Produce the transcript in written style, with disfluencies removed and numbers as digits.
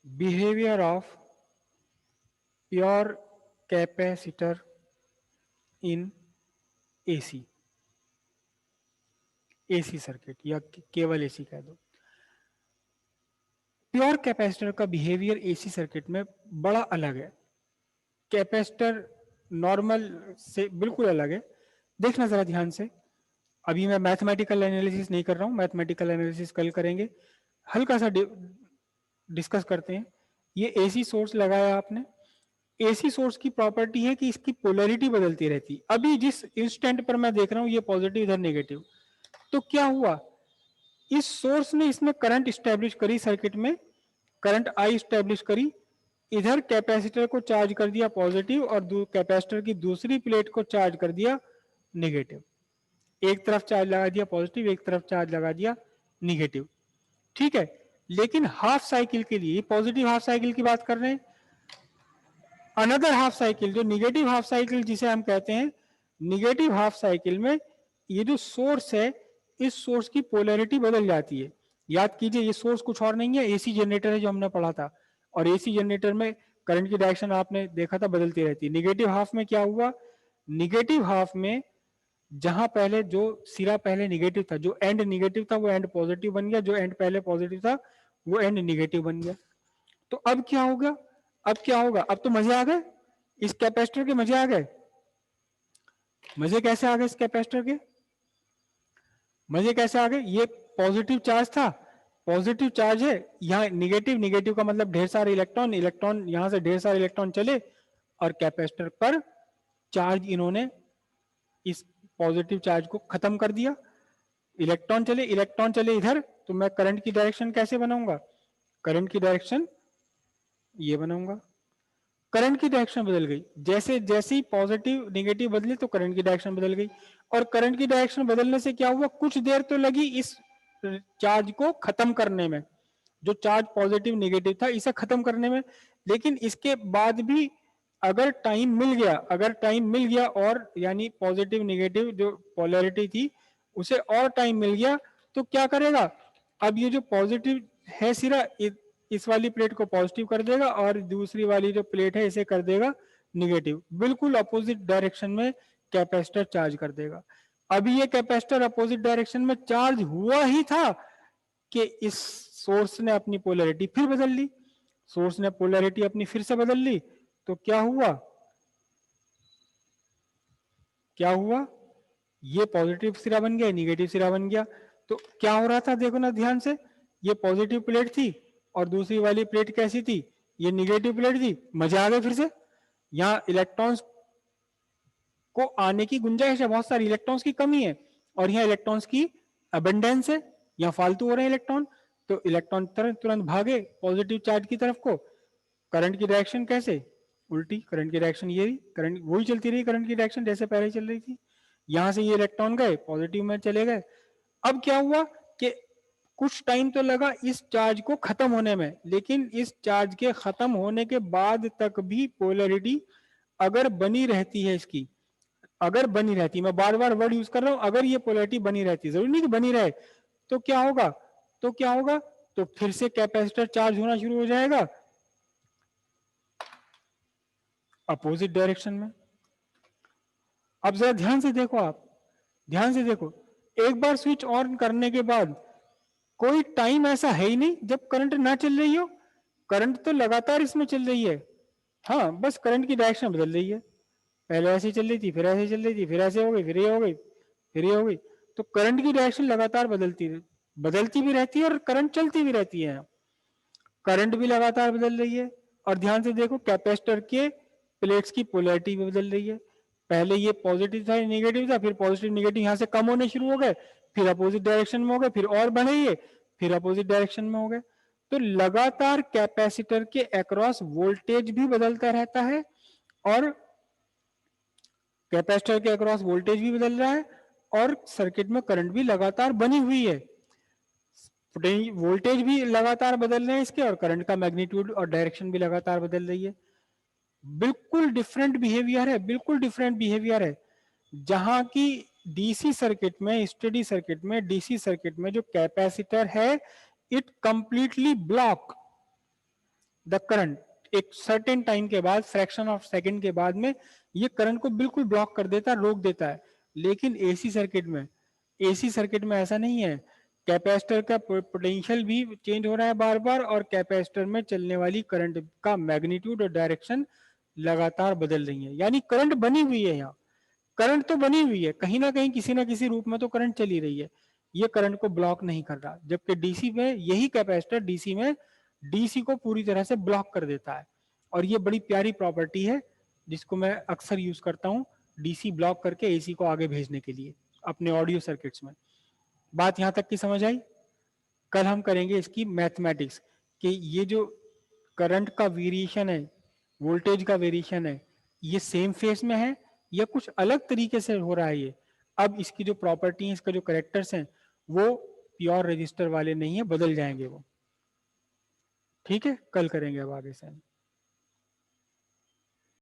Behaviour of pure capacitor in AC, AC circuit या केवल AC कह दो। प्योर कैपेसिटर का बिहेवियर एसी सर्किट में बड़ा अलग है, कैपेसिटर नॉर्मल से बिल्कुल अलग है। देखना जरा ध्यान से, अभी मैं मैथमेटिकल एनालिसिस नहीं कर रहा हूं, मैथमेटिकल एनालिसिस कल करेंगे। हल्का सा डिस्कस करते हैं। ये एसी सोर्स लगाया आपने, एसी सोर्स की प्रॉपर्टी है कि इसकी पोलैरिटी बदलती रहती। अभी जिस इंस्टेंट पर मैं देख रहा हूं ये पॉजिटिव इधर नेगेटिव, तो क्या हुआ, इस सोर्स ने इसमें करंट स्टैब्लिश करी, सर्किट में करंट आई स्टैब्लिश करी, इधर कैपेसिटर को चार्ज कर दिया पॉजिटिव और कैपेसिटर की दूसरी प्लेट को चार्ज कर दिया नेगेटिव। एक तरफ चार्ज लगा दिया पॉजिटिव, एक तरफ चार्ज लगा दिया निगेटिव, ठीक है। लेकिन हाफ साइकिल के लिए, पॉजिटिव हाफ साइकिल की बात कर रहे हैं, अनदर हाफ साइकिल जो निगेटिव हाफ साइकिल जिसे हम कहते हैं, निगेटिव हाफ साइकिल में ये जो सोर्स है, इस सोर्स की पोलैरिटी बदल जाती है। याद कीजिए ये सोर्स कुछ और नहीं है, एसी जनरेटर है जो हमने पढ़ा था, और एसी जनरेटर में करंट की डायरेक्शन आपने देखा था बदलती रहती है। निगेटिव हाफ में क्या हुआ, निगेटिव हाफ में जहां पहले जो सिरा पहले निगेटिव था, जो एंड निगेटिव था वो एंड पॉजिटिव बन गया, जो एंड पहले पॉजिटिव था वो एंड निगेटिव बन गया। तो अब क्या होगा, अब क्या होगा, अब तो मजे आ गए, इस कैपेसिटर के मजे आ गए। मजे कैसे आ गए इस कैपेसिटर के, मजे कैसे आ गए, ये पॉजिटिव चार्ज था, पॉजिटिव चार्ज है, यहाँ निगेटिव, निगेटिव का मतलब ढेर सारे इलेक्ट्रॉन, इलेक्ट्रॉन यहां से ढेर सारे इलेक्ट्रॉन चले और कैपेसिटर पर चार्ज इन्होंने इस पॉजिटिव चार्ज को खत्म कर दिया। इलेक्ट्रॉन चले, इलेक्ट्रॉन चले इधर, तो मैं करंट की डायरेक्शन कैसे बनाऊंगा, करंट की डायरेक्शन ये बनाऊंगा। करंट की डायरेक्शन बदल गई, जैसे जैसे ही पॉजिटिव निगेटिव बदले तो करंट की डायरेक्शन बदल गई, और करंट की डायरेक्शन बदलने से क्या हुआ, कुछ देर तो लगी इस चार्ज को खत्म करने में, जो चार्ज पॉजिटिव निगेटिव था इसे खत्म करने में। लेकिन इसके बाद भी अगर टाइम मिल गया, अगर टाइम मिल गया और यानी पॉजिटिव निगेटिव जो पोलैरिटी थी उसे और टाइम मिल गया, तो क्या करेगा, अब ये जो पॉजिटिव है सिरा इस वाली प्लेट को पॉजिटिव कर देगा और दूसरी वाली जो प्लेट है इसे कर देगा निगेटिव, बिल्कुल अपोजिट डायरेक्शन में कैपेसिटर चार्ज कर देगा। अभी ये कैपेसिटर अपोजिट डायरेक्शन में चार्ज हुआ ही था कि इस सोर्स ने अपनी पोलैरिटी फिर बदल ली, सोर्स ने पोलैरिटी अपनी फिर से बदल ली, तो क्या हुआ, क्या हुआ, ये पॉजिटिव सिरा बन गया, निगेटिव सिरा बन गया। तो क्या हो रहा था देखो ना ध्यान से, ये पॉजिटिव प्लेट थी और दूसरी वाली प्लेट कैसी थी, ये निगेटिव प्लेट थी। मजा आ गया फिर से, यहाँ इलेक्ट्रॉन्स को आने की गुंजाइश है, बहुत सारी इलेक्ट्रॉन्स की कमी है और यहाँ इलेक्ट्रॉन्स की अबंडेंस है, यहाँ फालतू हो रहे हैं इलेक्ट्रॉन, तो इलेक्ट्रॉन तुरंत भागे पॉजिटिव चार्ज की तरफ को। करंट की डायरेक्शन कैसे, उल्टी, करंट की डायरेक्शन ये, करंट वही चलती रही, करंट की डायरेक्शन जैसे पहले चल रही थी। यहां से ये इलेक्ट्रॉन गए पॉजिटिव में चले गए। अब क्या हुआ कि कुछ टाइम तो लगा इस चार्ज को खत्म होने में, लेकिन इस चार्ज के खत्म होने के बाद तक भी पोलैरिटी अगर बनी रहती है इसकी, अगर बनी रहती, मैं बार बार वर्ड यूज कर रहा हूं, अगर ये पोलैरिटी बनी रहती, जरूरी नहीं कि बनी रहे, तो क्या होगा, तो क्या होगा, तो फिर से कैपेसिटर चार्ज होना शुरू हो जाएगा अपोजिट डायरेक्शन में। अब जरा ध्यान से देखो, आप ध्यान से देखो, एक बार स्विच ऑन करने के बाद कोई टाइम ऐसा है ही नहीं जब करंट ना चल रही हो, करंट तो लगातार इसमें चल रही है। हाँ, बस करंट की डायरेक्शन बदल रही है, पहले ऐसे चल रही थी, फिर ऐसे चल रही थी, फिर ऐसे हो गई, फिर ये हो गई, फिर ये हो गई। तो करंट की डायरेक्शन लगातार बदलती भी रहती है और करंट चलती भी रहती है, करंट भी लगातार बदल रही है। और ध्यान से देखो कैपेसिटर के प्लेट्स की पोलैरिटी भी बदल रही है, पहले ये पॉजिटिव था नेगेटिव था, फिर पॉजिटिव नेगेटिव यहां से कम होने शुरू हो गए, फिर अपोजिट डायरेक्शन में हो गए, फिर और बढ़े ये, फिर अपोजिट डायरेक्शन में हो गए। तो लगातार कैपेसिटर के अक्रॉस वोल्टेज भी बदलता रहता है और कैपेसिटर के अक्रॉस वोल्टेज भी बदल रहा है और सर्किट में करंट भी लगातार बनी हुई है, वोल्टेज भी लगातार बदल रहे हैं इसके और करंट का मैग्नीट्यूड और डायरेक्शन भी लगातार बदल रही है। बिल्कुल डिफरेंट बिहेवियर है, बिल्कुल डिफरेंट बिहेवियर है। जहां की डीसी सर्किट में, स्टेडी सर्किट में, डीसी सर्किट में जो कैपेसिटर है it completely block, the current, एक सर्टेन टाइम के बाद, फ्रैक्शन ऑफ सेकंड के बाद में ये करंट को बिल्कुल ब्लॉक कर देता है, रोक देता है। लेकिन एसी सर्किट में ऐसा नहीं है। कैपेसिटर का पोटेंशियल भी चेंज हो रहा है बार बार, और कैपेसिटर में चलने वाली करंट का मैग्नीट्यूड और डायरेक्शन लगातार बदल रही है। यानी करंट बनी हुई है, यहाँ करंट तो बनी हुई है, कहीं ना कहीं किसी ना किसी रूप में तो करंट चली रही है, ये करंट को ब्लॉक नहीं कर रहा। जबकि डीसी में यही कैपेसिटर डीसी में डीसी को पूरी तरह से ब्लॉक कर देता है। और ये बड़ी प्यारी प्रॉपर्टी है जिसको मैं अक्सर यूज करता हूँ डीसी ब्लॉक करके एसी को आगे भेजने के लिए अपने ऑडियो सर्किट्स में। बात यहां तक की समझ आई? कल हम करेंगे इसकी मैथमेटिक्स कि ये जो करंट का वेरिएशन है, वोल्टेज का वेरिएशन है, ये सेम फेस में है या कुछ अलग तरीके से हो रहा है ये। अब इसकी जो प्रॉपर्टी है, इसका जो करेक्टर्स हैं, वो प्योर रजिस्टर वाले नहीं है, बदल जाएंगे वो। ठीक है, कल करेंगे अब आगे से।